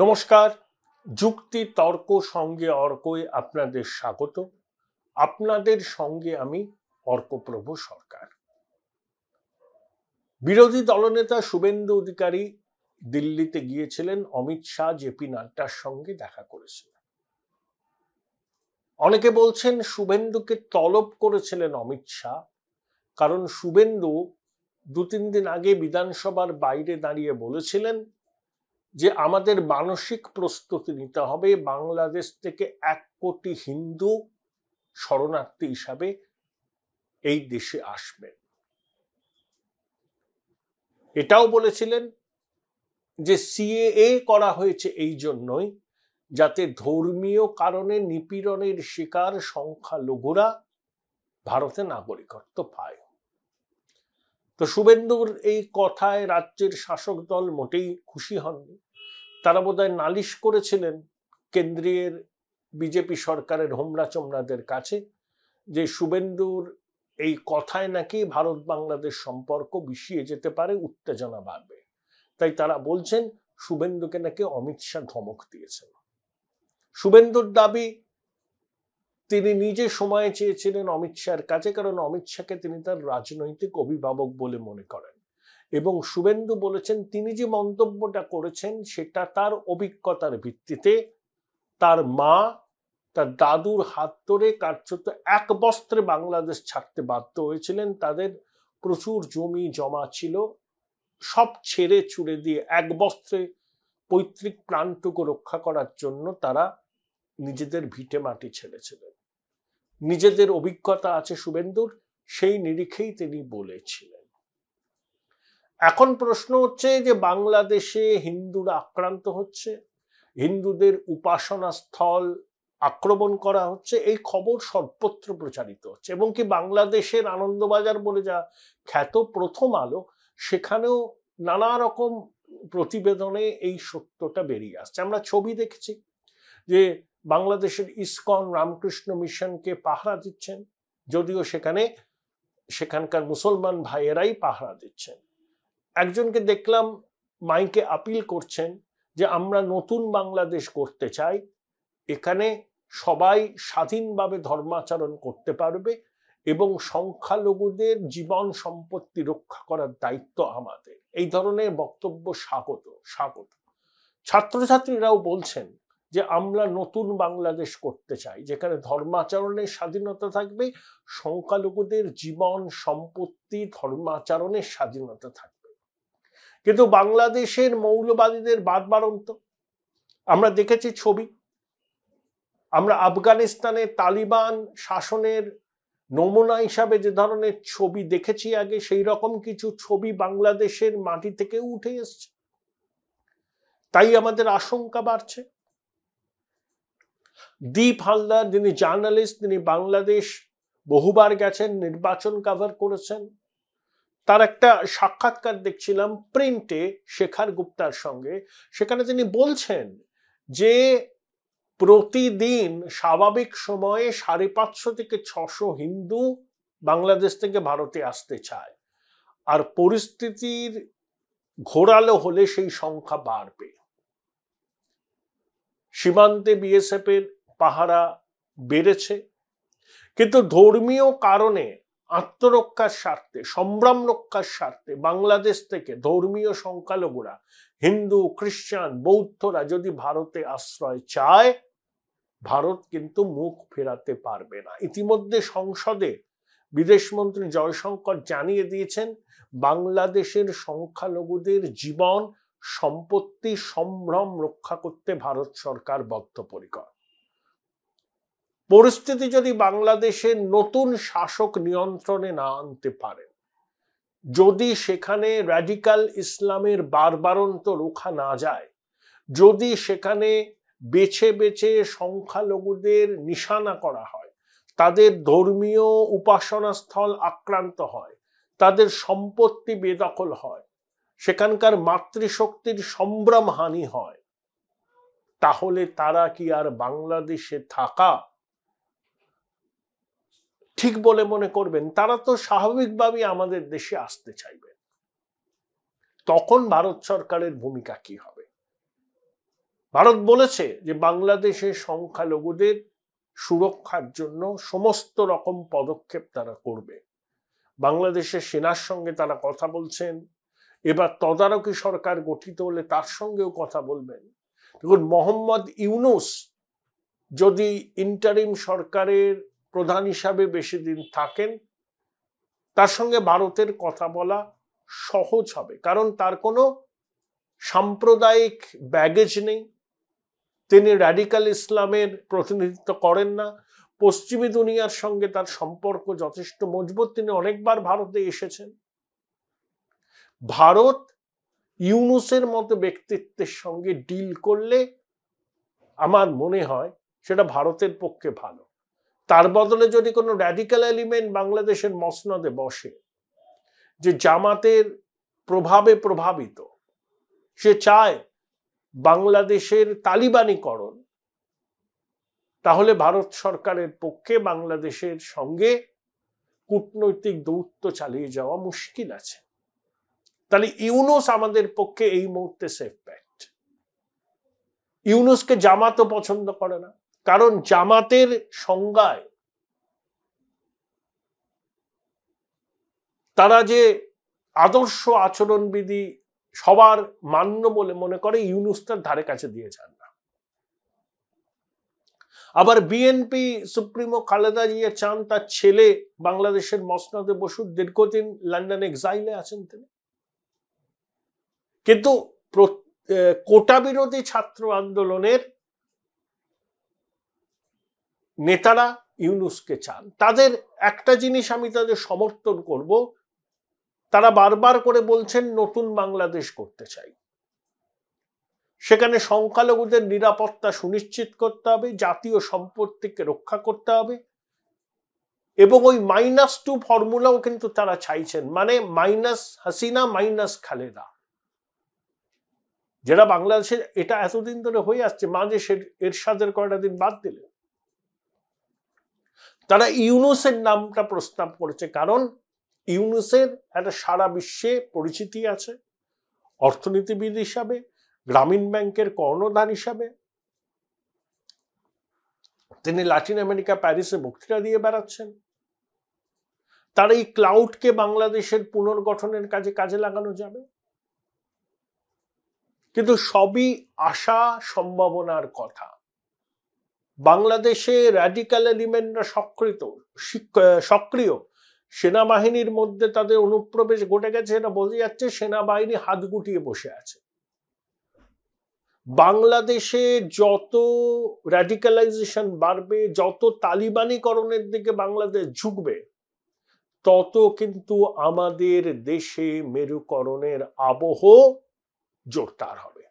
নমস্কার। যুক্তি তর্ক সঙ্গে অর্কই আপনাদের স্বাগত। আপনাদের সঙ্গে আমি অর্কপ্রভ সরকার। বিরোধী দলনেতা শুভেন্দু অধিকারী দিল্লিতে গিয়েছিলেন, অমিত শাহ জেপি নাড্ডার সঙ্গে দেখা করেছিলেন। অনেকে বলছেন শুভেন্দুকে তলব করেছিলেন অমিত শাহ, কারণ শুভেন্দু 2-3 দিন আগে বিধানসভার বাইরে দাঁড়িয়ে বলেছিলেন যে আমাদের মানসিক প্রস্তুতি নিতে হবে, বাংলাদেশ থেকে 1 কোটি হিন্দু শরণার্থী হিসাবে এই দেশে আসবেন। এটাও বলেছিলেন যে সিএএ করা হয়েছে এই জন্যই যাতে ধর্মীয় কারণে নিপীড়নের শিকার সংখ্যালঘুরা ভারতে নাগরিকত্ব পায়। তো শুভেন্দুর এই কথায় রাজ্যের শাসক দল মোটেই খুশি হননি। তারা বোধহয় নালিশ করেছিলেন কেন্দ্রীয় বিজেপি সরকারের হোমরা চোমরাদের কাছে যে শুভেন্দুর এই কথায় নাকি ভারত বাংলাদেশ সম্পর্ক বিষিয়ে যেতে পারে, উত্তেজনা বাড়বে। তাই তারা বলছেন শুভেন্দুকে নাকি অমিত শাহ ধমক দিয়েছেন। শুভেন্দুর দাবি তিনি নিজে সময় চেয়েছিলেন অমিত শাহের কাছে, কারণ অমিত শাহকে তিনি তার রাজনৈতিক অভিভাবক বলে মনে করেন। এবং শুভেন্দু বলেছেন তিনি যে মন্তব্যটা করেছেন সেটা তার অভিজ্ঞতার ভিত্তিতে। তার মা তার দাদুর হাত ধরে কার্যত এক বস্ত্রে বাংলাদেশ ছাড়তে বাধ্য হয়েছিলেন। তাদের প্রচুর জমি জমা ছিল, সব ছেড়ে ছুড়ে দিয়ে এক বস্ত্রে পৈতৃক প্রাণটুকু রক্ষা করার জন্য তারা নিজেদের ভিটে মাটি ছেড়েছিলেন। নিজেদের অভিজ্ঞতা আছে শুভেন্দুর, সেই নিরিখেই তিনি বলেছিলেন। এখন প্রশ্ন হচ্ছে যে বাংলাদেশে হিন্দুরা আক্রান্ত হচ্ছে, হিন্দুদের উপাসনা স্থল আক্রমণ করা হচ্ছে, এই খবর সর্বত্র প্রচারিত হচ্ছে। এবং কি বাংলাদেশের আনন্দবাজার বলে যা খ্যাত প্রথম আলো, সেখানেও নানা রকম প্রতিবেদনে এই সত্যটা বেরিয়ে আসছে। আমরা ছবি দেখেছি যে বাংলাদেশের ইসকন রামকৃষ্ণ মিশনকে পাহারা দিচ্ছেন, যদিও সেখানকার মুসলমান ভাইয়েরাই পাহারা দিচ্ছেন। একজনকে দেখলাম মাইকে আপিল করছেন যে আমরা নতুন বাংলাদেশ করতে চাই, এখানে সবাই স্বাধীনভাবে ধর্মাচরণ করতে পারবে এবং সংখ্যালঘুদের জীবন সম্পত্তি রক্ষা করার দায়িত্ব আমাদের। এই ধরনের বক্তব্য স্বাগত। ছাত্রছাত্রীরাও বলছেন যে আমরা নতুন বাংলাদেশ করতে চাই, যেখানে ধর্মাচরণের স্বাধীনতা থাকবে, সংখ্যালঘুদের জীবন সম্পত্তি ধর্মাচরণের স্বাধীনতা থাকবে। কিন্তু বাংলাদেশের মৌলবাদীদের বাড়ন্ত আমরা দেখেছি ছবি। আমরা আফগানিস্তানের তালিবান শাসনের নমুনা হিসাবে যে ধরনের ছবি দেখেছি আগে, সেই রকম কিছু ছবি বাংলাদেশের মাটি থেকে উঠে এসছে। তাই আমাদের আশঙ্কা বাড়ছে। দীপ হালদার, যিনি জার্নালিস্ট, তিনি বাংলাদেশ বহুবার গেছেন, নির্বাচন কভার করেছেন, তার একটা সাক্ষাৎকার দেখছিলাম প্রিন্টে শেখর গুপ্তার সঙ্গে। সেখানে তিনি বলছেন যে প্রতিদিন স্বাভাবিক সময়ে 550 থেকে 600 হিন্দু বাংলাদেশ থেকে ভারতে আসতে চায়, আর পরিস্থিতির ঘোরালো হলে সেই সংখ্যা বাড়বে। সীমান্তে বিএসএফ এর পাহারা বেড়েছে, কিন্তু ধর্মীয় কারণে আত্মরক্ষার স্বার্থে, সম্ভ্রম রক্ষার স্বার্থে বাংলাদেশ থেকে ধর্মীয় সংখ্যালঘুরা, হিন্দু, খ্রিস্টান, বৌদ্ধরা যদি ভারতে আশ্রয় চায়, ভারত কিন্তু মুখ ফেরাতে পারবে না। ইতিমধ্যে সংসদে বিদেশমন্ত্রী জয়শঙ্কর জানিয়ে দিয়েছেন বাংলাদেশের সংখ্যালঘুদের জীবন সম্পত্তি সম্ভ্রম রক্ষা করতে ভারত সরকার বদ্ধপরিকর। পরিস্থিতি যদি বাংলাদেশের নতুন শাসক নিয়ন্ত্রণে না আনতে পারে, যদি সেখানে র্যাডিক্যাল ইসলামের বারবারন্ত রোখা না যায়, যদি সেখানে বেছে বেছে সংখ্যালঘুদের নিশানা করা হয়, তাদের ধর্মীয় উপাসনা স্থল আক্রান্ত হয়, তাদের সম্পত্তি বেদখল হয়, সেখানকার মাতৃশক্তির সম্ভ্রম হানি হয়, তাহলে তারা কি আর বাংলাদেশে থাকা ঠিক বলে মনে করবেন? তারা তো স্বাভাবিকভাবেই আমাদের দেশে আসতে চাইবেন। তখন ভারত সরকারের ভূমিকা কি হবে? ভারত বলেছে যে বাংলাদেশের সংখ্যালঘুদের সুরক্ষার জন্য সমস্ত রকম পদক্ষেপ তারা করবে। বাংলাদেশের সেনার সঙ্গে তারা কথা বলছেন, এবার তদারকি সরকার গঠিত হলে তার সঙ্গেও কথা বলবেন। দেখুন, মোহাম্মদ ইউনূস যদি ইন্টারিম সরকারের প্রধান হিসাবে বেশি দিন থাকেন, তার সঙ্গে ভারতের কথা বলা সহজ হবে, কারণ তার কোনো সাম্প্রদায়িক ব্যাগেজ নেই, তিনি র্যাডিক্যাল ইসলামের প্রতিনিধিত্ব করেন না, পশ্চিমী দুনিয়ার সঙ্গে তার সম্পর্ক যথেষ্ট মজবুত, তিনি অনেকবার ভারতে এসেছেন। ভারত ইউনূসের মতো ব্যক্তিত্বের সঙ্গে ডিল করলে আমার মনে হয় সেটা ভারতের পক্ষে ভালো। তার বদলে যদি কোনো র্যাডিক্যাল এলিমেন্ট বাংলাদেশের মসনদে বসে, যে জামাতের প্রভাবে প্রভাবিত, সে চায় বাংলাদেশের তালিবানীকরণ, তাহলে ভারত সরকারের পক্ষে বাংলাদেশের সঙ্গে কূটনৈতিক দৌত্য চালিয়ে যাওয়া মুশকিল আছে। তাহলে ইউনূস আমাদের পক্ষে এই মুহূর্তে সেফ ব্যাট। ইউনূসকে জামাতও পছন্দ করে না, কারণ জামাতের সংজ্ঞায় তারা যে আদর্শ আচরণবিধি সবার মান্য বলে মনে করে, ইউনূস তার ধারে কাছে দিয়ে যান না। আবার বিএনপি সুপ্রিমো খালেদা জিয়া চান তার ছেলে বাংলাদেশের মসনদে বসুক, দীর্ঘদিন লন্ডন এক্সাইলে আছেন তিনি। কিন্তু কোটা বিরোধী ছাত্র আন্দোলনের নেতারা ইউনূসকে চান। তাদের একটা জিনিস আমি তাদের সমর্থন করব, তারা বারবার করে বলছেন নতুন বাংলাদেশ করতে চাই, সেখানে সংখ্যালঘুদের নিরাপত্তা সুনিশ্চিত করতে হবে, জাতীয় সম্পত্তিকে রক্ষা করতে হবে, এবং ওই -2 ফর্মুলাও কিন্তু তারা চাইছেন, মানে মাইনাস হাসিনা মাইনাস খালেদা, যেটা বাংলাদেশে এটা এতদিন ধরে হয়ে আসছে, মাঝে এরশাদের কয়টা দিন বাদ দিলে। তারা ইউনূসের নামটা প্রস্তাব করেছে, কারণ ইউনূসের একটা সারা বিশ্বে পরিচিতি আছে, অর্থনীতিবিদ হিসাবে, গ্রামীণ ব্যাংকের কর্ণধার হিসাবে তিনি লাতিন আমেরিকা প্যারিসে বক্তৃতা দিয়ে বেড়াচ্ছেন। তার এই ক্লাউডকে বাংলাদেশের পুনর্গঠনের কাজে লাগানো যাবে। কিন্তু সবই আশা সম্ভাবনার কথা। বাংলাদেশে র্যাডিক্যাল এলিমেন্টরা সক্রিয়, সেনাবাহিনীর মধ্যে তাদের অনুপ্রবেশ ঘটে গেছে, এটা বোঝা যাচ্ছে। সেনাবাহিনী হাত গুটিয়ে বসে আছে। বাংলাদেশে যত র্যাডিক্যালাইজেশন বাড়বে, যত তালিবানীকরণের দিকে বাংলাদেশ ঝুঁকবে, তত কিন্তু আমাদের দেশে মেরুকরণের আবহ জোরদার হবে,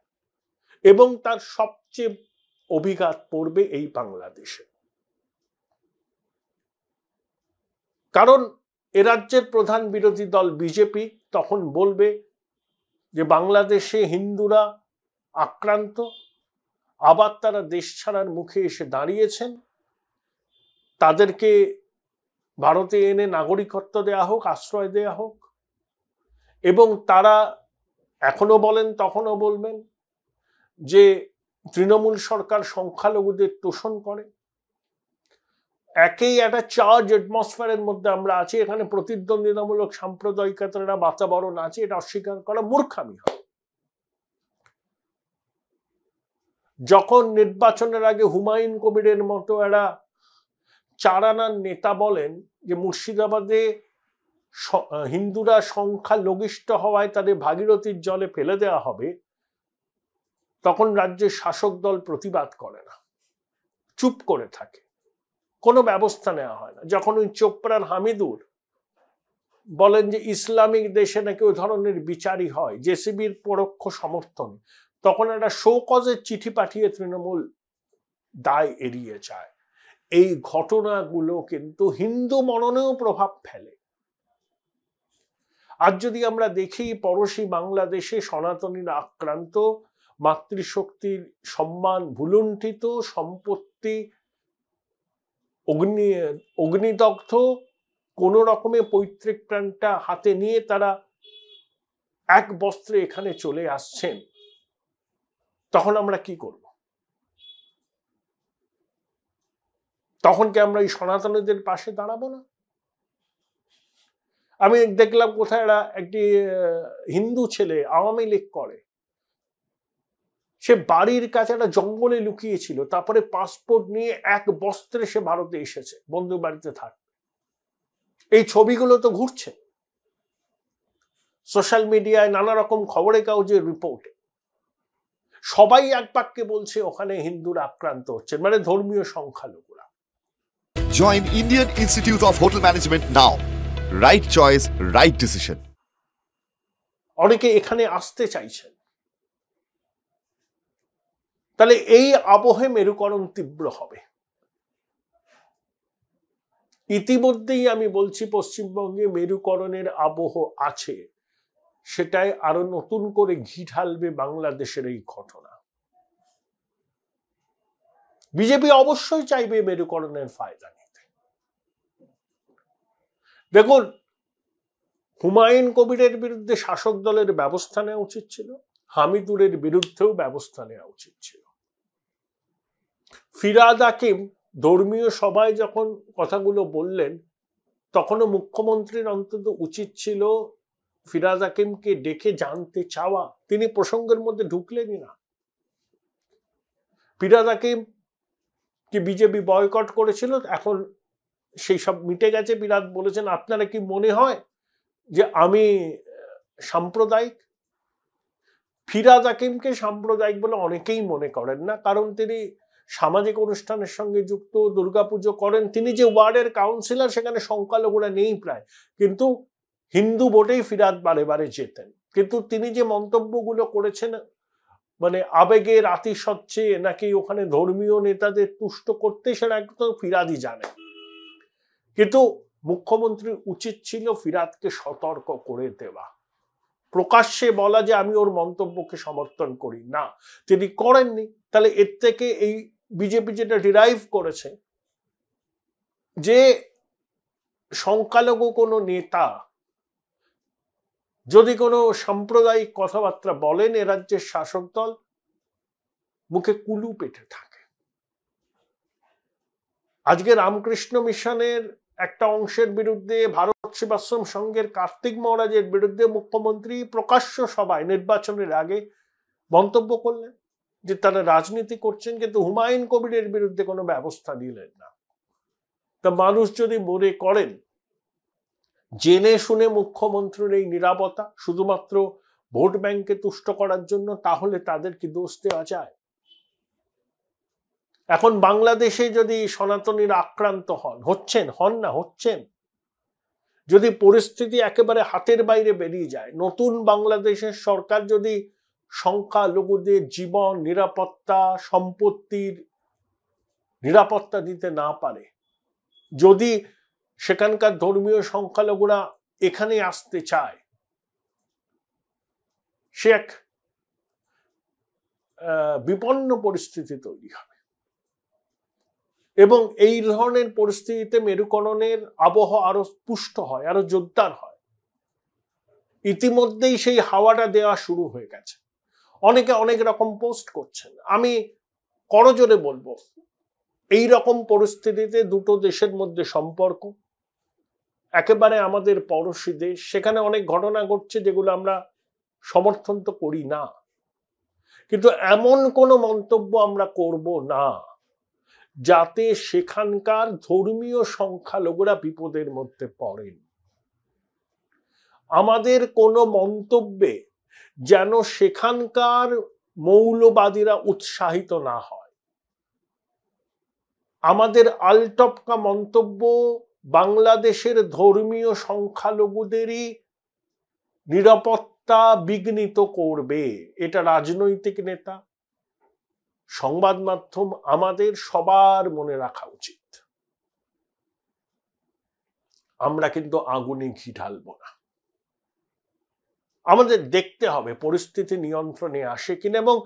এবং তার সবচেয়ে অভিঘাত পড়বে এই বাংলাদেশে। কারণ এ রাজ্যের প্রধান বিরোধী দল বিজেপি তখন বলবে যে বাংলাদেশে হিন্দুরা আক্রান্ত, আবার তারা দেশ ছাড়ার মুখে এসে দাঁড়িয়েছেন, তাদেরকে ভারতে এনে নাগরিকত্ব দেয়া হোক, আশ্রয় দেয়া হোক। এবং তারা এখনো বলেন, তখনও বলবেন যে তৃণমূল সরকার সংখ্যালঘুদের তোষণ করে। একেই একটা চার্জ অ্যাটমসফিয়ারের মধ্যে আমরা আছি, এখানে প্রতিদ্বন্দ্বিতামূলক সাম্প্রদায়িকতার বাতাবরণ আছে, এটা অস্বীকার করা মূর্খামি হয়। যখন নির্বাচনের আগে হুমায়ুন কবিরের মতো এরা চারানার নেতা বলেন যে মুর্শিদাবাদে হিন্দুরা সংখ্যালঘিষ্ঠ হওয়ায় তাদের ভাগীরথীর জলে ফেলে দেওয়া হবে, তখন রাজ্যের শাসক দল প্রতিবাদ করে না, চুপ করে থাকে, কোনো ব্যবস্থা নেওয়া হয় না। যখন ওই চোপড়ার হামিদুর বলেন যে ইসলামিক দেশে নাকি ওই ধরনের বিচারই হয়, জেসিবির পরোক্ষ সমর্থন, তখন একটা শোকজের চিঠি পাঠিয়ে তৃণমূল দায় এড়িয়ে যায়। এই ঘটনাগুলো কিন্তু হিন্দু মননেও প্রভাব ফেলে। আজ যদি আমরা দেখি পড়োশী বাংলাদেশে সনাতনীরা আক্রান্ত, মাতৃশক্তির সম্মান ভুলুণ্ঠিত, সম্পত্তি অগ্নিদগ্ধ, কোন রকমে পৈতৃক প্রাণটা হাতে নিয়ে তারা এক বস্ত্রে এখানে চলে আসছেন, তখন আমরা কি করব? তখন কি আমরা এই সনাতনীদের পাশে দাঁড়াবো না? আমি দেখলাম কোথায় একটি হিন্দু ছেলে আওয়ামী লীগ করে, সে বাড়ির কাছে একটা জঙ্গলে লুকিয়েছিল, তারপরে পাসপোর্ট নিয়ে এক বস্ত্রে সে ভারতে এসেছে, বন্ধু বাড়িতে থাকবে। এই ছবিগুলো তো ঘুরছে সোশ্যাল মিডিয়ায়, নানা রকম খবরের কাগজের রিপোর্টে। সবাই এক বাক্যে বলছে ওখানে হিন্দুরা আক্রান্ত হচ্ছে, মানে ধর্মীয় সংখ্যালঘুরা। Join Indian Institute of Hotel Management now. Right choice, right decision. অনেকে এখানে আসতে চাইছেন। তাহলে এই আবহে মেরুকরণ তীব্র হবে। ইতিমধ্যেই আমি বলছি পশ্চিমবঙ্গে মেরুকরণের আবহ আছে, সেটাই আরো নতুন করে ঘি ঢালবে বাংলাদেশের এই ঘটনা। বিজেপি অবশ্যই চাইবে মেরুকরণের ফায়দা নিতে। দেখুন, হুমায়ুন কবিরের বিরুদ্ধে শাসক দলের ব্যবস্থা নেওয়া উচিত ছিল, হামিদুরের বিরুদ্ধেও ব্যবস্থা নেওয়া উচিত ছিল। ফিরহাদ হাকিম ধর্মীয় সভায় যখন কথাগুলো বললেন, তখনও মুখ্যমন্ত্রীর অন্তত উচিত ছিল ফিরহাদ হাকিমকে ডেকে জানতে চাওয়া। তিনি প্রসঙ্গের মধ্যে ঢুকলেনই না। ফিরহাদ হাকিম কি বিজেপি বয়কট করেছিল, এখন সেই সব মিটে গেছে। ফিরহাদ বলেছেন, আপনারা কি মনে হয় যে আমি সাম্প্রদায়িক? ফিরহাদ হাকিমকে সাম্প্রদায়িক বলে অনেকেই মনে করেন না, কারণ তিনি সামাজিক অনুষ্ঠানের সঙ্গে যুক্ত, দুর্গাপুজো করেন। তিনি যে ওয়ার্ডের কাউন্সিলর, সেখানে সংখ্যালঘুরা নেই প্রায়, কিন্তু হিন্দু ভোটেই ফিরহাদ বারে বারে জেতেন। কিন্তু তিনি যে মন্তব্যগুলো করেছেন, মানে আবেগের আতিশয্যে নাকি ওখানে ধর্মীয় নেতাদের তুষ্ট করতে, সেটা একদম ফিরহাদই জানে। কিন্তু মুখ্যমন্ত্রীর উচিত ছিল ফিরহাদকে সতর্ক করে দেওয়া, প্রকাশ্যে বলা যে আমি ওর মন্তব্যকে সমর্থন করি না। তিনি করেননি। তাহলে এর থেকে এই বিজেপি যেটা ডিরাইভ করেছে, যে সংখ্যালঘু কোনো নেতা যদি কোনো সাম্প্রদায়িক কথাবার্তা বলেন, এ রাজ্যের শাসক দল মুখে কুলু পেটে থাকে। আজকে রামকৃষ্ণ মিশনের একটা অংশের বিরুদ্ধে, ভারত সেবাশ্রম সংঘের কার্তিক মহারাজের বিরুদ্ধে মুখ্যমন্ত্রী প্রকাশ্য সভায় নির্বাচনের আগে মন্তব্য করলেন যে তারা রাজনীতি করছেন, কিন্তু হুমায়ুন কবিরের বিরুদ্ধে কোনো ব্যবস্থা নিলেন না। তা মানুষ যদি মনে করেন জেনে শুনে মুখ্যমন্ত্রীর এই নিরাপত্তা শুধুমাত্র ভোট ব্যাংকে তুষ্ট করার জন্য, তাহলে তাদের কি দোষ দেওয়া যায়? এখন বাংলাদেশে যদি সনাতনীরা আক্রান্ত হচ্ছেন, যদি পরিস্থিতি একেবারে হাতের বাইরে বেরিয়ে যায়, নতুন বাংলাদেশের সরকার যদি সংখ্যালঘুদের জীবন, নিরাপত্তা, সম্পত্তির নিরাপত্তা দিতে না পারে, যদি সেখানকার ধর্মীয় সংখ্যালঘুরা এখানে আসতে চায়, সে এক বিপন্ন পরিস্থিতি তৈরি হবে। এবং এই ধরনের পরিস্থিতিতে মেরুকরণের আবহ আরো পুষ্ট হয়, আরো জোরদার হয়। ইতিমধ্যেই সেই হাওয়াটা দেওয়া শুরু হয়ে গেছে। অনেকে অনেক রকম পোস্ট করছেন। আমি করজোরে বলবো, এই রকম পরিস্থিতিতে দুটো দেশের মধ্যে সম্পর্ক, একেবারে আমাদের পড়োশী দেশ, সেখানে অনেক ঘটনা ঘটছে যেগুলো আমরা সমর্থন তো করি না, কিন্তু এমন কোনো মন্তব্য আমরা করব না যাতে সেখানকার ধর্মীয় সংখ্যালঘুরা বিপদের মধ্যে পড়েন। আমাদের কোনো মন্তব্যে যেন সেখানকার মৌলবাদীরা উৎসাহিত না হয়। আমাদের আলটপকা মন্তব্য বাংলাদেশের ধর্মীয় সংখ্যালঘুদেরই নিরাপত্তা বিঘ্নিত করবে, এটা রাজনৈতিক নেতা, সংবাদ মাধ্যম, আমাদের সবার মনে রাখা উচিত। আমরা কিন্তু আগুনে ঘি ঢালবো না। আমাদের দেখতে হবে পরিস্থিতি নিয়ন্ত্রণে আসে কিনা, এবং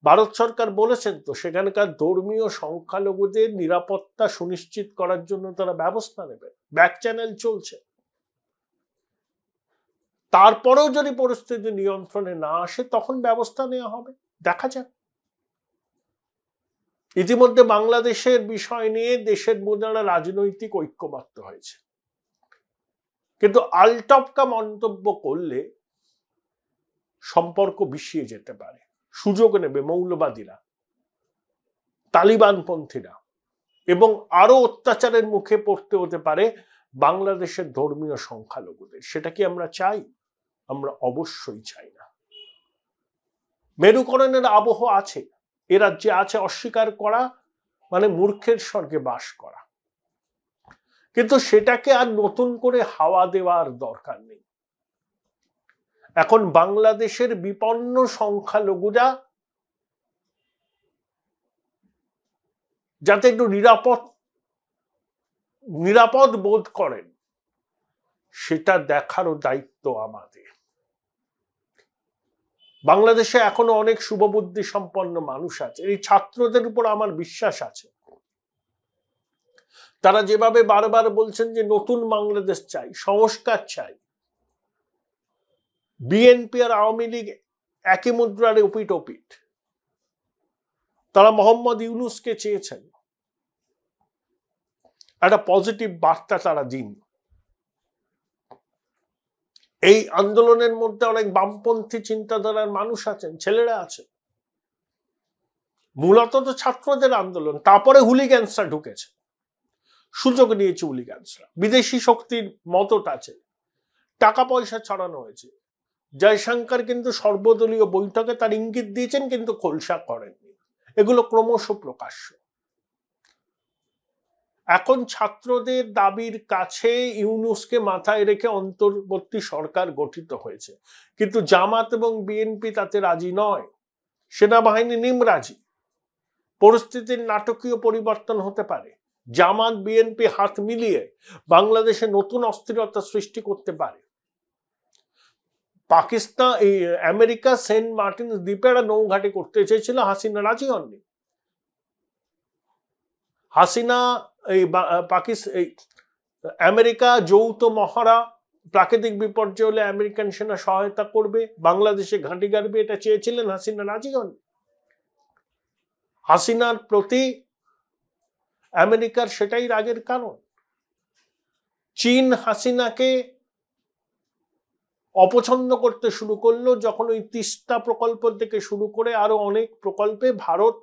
ভারত সরকার বলেছেন তো সেখানকার ধর্মীয় সংখ্যালঘুদের নিরাপত্তা সুনিশ্চিত করার জন্য তারা ব্যবস্থা নেবে, ব্যাক চ্যানেল চলছে। তারপরেও যদি পরিস্থিতি নিয়ন্ত্রণে না আসে, তখন ব্যবস্থা নেওয়া হবে, দেখা যাক। ইতিমধ্যে বাংলাদেশের বিষয় নিয়ে দেশের মধ্যে রাজনৈতিক ঐক্যমত্য হয়েছে, কিন্তু আলটপকা মন্তব্য করলে সম্পর্ক বিষিয়ে যেতে পারে, সুযোগ নেবে মৌলবাদীরা, তালিবানপন্থীরা, এবং আরো অত্যাচারের মুখে পড়তে হতে পারে বাংলাদেশের ধর্মীয় সংখ্যালঘুদের। সেটা কি আমরা চাই? আমরা অবশ্যই চাই না। মেরুকরণের আবহ আছে, এ রাজ্যে আছে, অস্বীকার করা মানে মূর্খের স্বর্গে বাস করা। কিন্তু সেটাকে আর নতুন করে হাওয়া দেওয়ার দরকার নেই। এখন বাংলাদেশের বিপন্ন সংখ্যালঘুরা যাতে একটু নিরাপদ বোধ করেন, সেটা দেখারও দায়িত্ব আমাদের। বাংলাদেশে এখনো অনেক শুভবুদ্ধি সম্পন্ন মানুষ আছে, এই ছাত্রদের উপর আমার বিশ্বাস আছে। তারা যেভাবে বারবার বলছেন যে নতুন বাংলাদেশ চাই, সংস্কার চাই, বিএনপি আর আওয়ামী লীগ একই মুদ্রার ওপিট ওপিট, তারা মোহাম্মদ ইউনূসকে চেয়েছেন, একটা পজিটিভ বার্তা তারা দিন। এই আন্দোলনের মধ্যে অনেক বামপন্থী চিন্তাধারার মানুষ আছেন, ছেলেরা আছেন, মূলত তো ছাত্রদের আন্দোলন, তারপরে হুলিগ্যান্সরা ঢুকেছে, সুযোগ নিয়েছে হুলিগ্যান্সরা, বিদেশি শক্তির মদত আছে, টাকা পয়সা ছড়ানো হয়েছে। জয়শঙ্কর কিন্তু সর্বদলীয় বৈঠকে তার ইঙ্গিত দিয়েছেন, কিন্তু খোলসা করেননি। এগুলো ক্রমশ প্রকাশ্য। এখন ছাত্রদের দাবির কাছে ইউনূসকে মাথায় রেখে অন্তর্বর্তী সরকার গঠিত হয়েছে, কিন্তু জামাত এবং বিএনপি তাতে রাজি নয়, সেনাবাহিনী নিমরাজি। পরিস্থিতির নাটকীয় পরিবর্তন হতে পারে। জামাত বিএনপি হাত মিলিয়ে বাংলাদেশে নতুন অস্থিরতা সৃষ্টি করতে পারে। পাকিস্তান, আমেরিকা সেন্ট মার্টিন দ্বীপে একটা নৌঘাটি করতে চেয়েছিল, হাসিনা রাজি হননি। হাসিনা আমেরিকা যৌথ মহড়া, প্রাকৃতিক বিপর্যয় হলে আমেরিকান সেনা সহায়তা করবে, বাংলাদেশে ঘাঁটি গাড়বে, এটা চেয়েছিলেন, হাসিনা রাজি হন। হাসিনার প্রতি আমেরিকার সেটাই রাগের কারণ। চীন হাসিনাকে অপছন্দ করতে শুরু করলো যখন ওই তিস্তা প্রকল্প থেকে শুরু করে আরো অনেক প্রকল্পে ভারত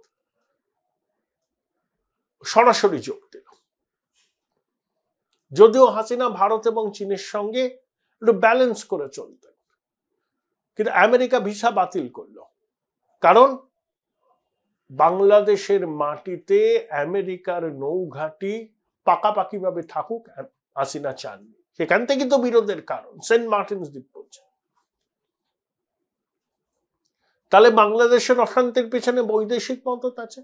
সরাসরি যোগ দিল। যদিও হাসিনা ভারত এবং চীনের সঙ্গে একটু ব্যালেন্স করে চলতেন, কিন্তু আমেরিকা ভিসা বাতিল করলো, কারণ বাংলাদেশের মাটিতে আমেরিকার নৌঘাটি পাকাপাকি ভাবে থাকুক হাসিনা চাননি। সেখান থেকে তো বিরোধের কারণ, সেন্ট মার্টিনস দ্বীপ বলছে। তাহলে বাংলাদেশের অশান্তির পেছনে বৈদেশিক মদত আছে,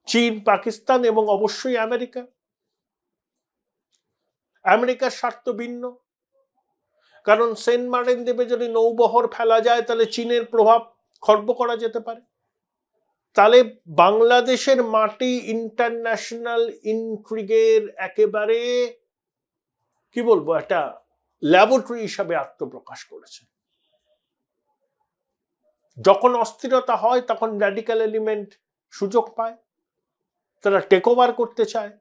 চীন, পাকিস্তান এবং অবশ্যই আমেরিকা। আমেরিকার স্বার্থ ভিন্ন, কারণ সেন্ট মার্টিন দ্বীপে যদি নৌবহর ফেলা যায় তাহলে চীনের প্রভাব খর্ব করা যেতে পারে। তাহলে বাংলাদেশের মাটি ইন্টারন্যাশনাল ইন্ট্রিগের একেবারে কি বলবো একটা ল্যাবরেটরি হিসাবে আত্মপ্রকাশ করেছে। যখন অস্থিরতা হয় তখন র্যাডিক্যাল এলিমেন্ট সুযোগ পায়, তারা টেক ওভার করতে চায়।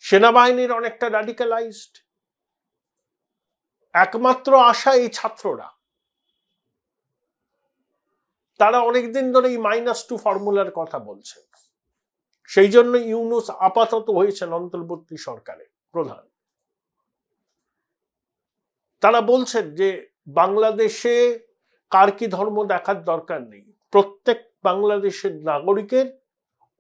সেনাবাহিনীর অনেকটা র্যাডিক্যালাইজড। একমাত্র আশা এই ছাত্ররা, তারা অনেকদিন ধরে এই -2 ফর্মুলার কথা বলছেন। সেই জন্য ইউনূস আপাতত হয়েছেন অন্তর্বর্তী সরকারের প্রধান। তারা বলছেন যে বাংলাদেশে কার কি ধর্ম দেখার দরকার নেই, প্রত্যেক বাংলাদেশের নাগরিকের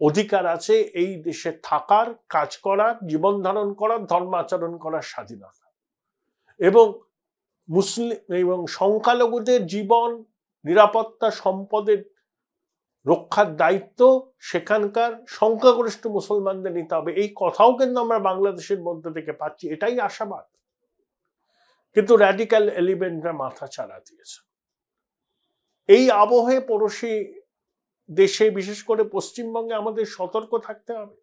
অধিকার আছে এই দেশে থাকার, কাজ করার, জীবন ধারণ করার, ধর্মাচরণ করার স্বাধীনতা, এবং মুসলিম এবং সংখ্যালঘুদের জীবন, নিরাপত্তা, সম্পদের রক্ষার দায়িত্ব সেখানকার সংখ্যাগরিষ্ঠ মুসলমানদের নিতে হবে। এই কথাও কিন্তু আমরা বাংলাদেশের মধ্যে থেকে পাচ্ছি, এটাই আশাবাদ। কিন্তু র্যাডিক্যাল এলিমেন্টরা মাথা চাড়া দিয়েছে। এই আবহে পড়োশী দেশে, বিশেষ করে পশ্চিমবঙ্গে আমাদের সতর্ক থাকতে হবে।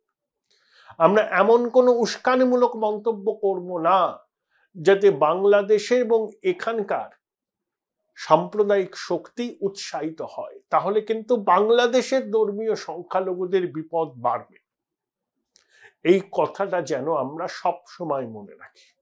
আমরা এমন কোনো উস্কানিমূলক মন্তব্য করব না যাতে বাংলাদেশে এবং এখানকার সাম্প্রদায়িক শক্তি উৎসাহিত হয়, তাহলে কিন্তু বাংলাদেশের ধর্মীয় সংখ্যালঘুদের বিপদ বাড়বে। এই কথাটা যেন আমরা সব সময় মনে রাখি।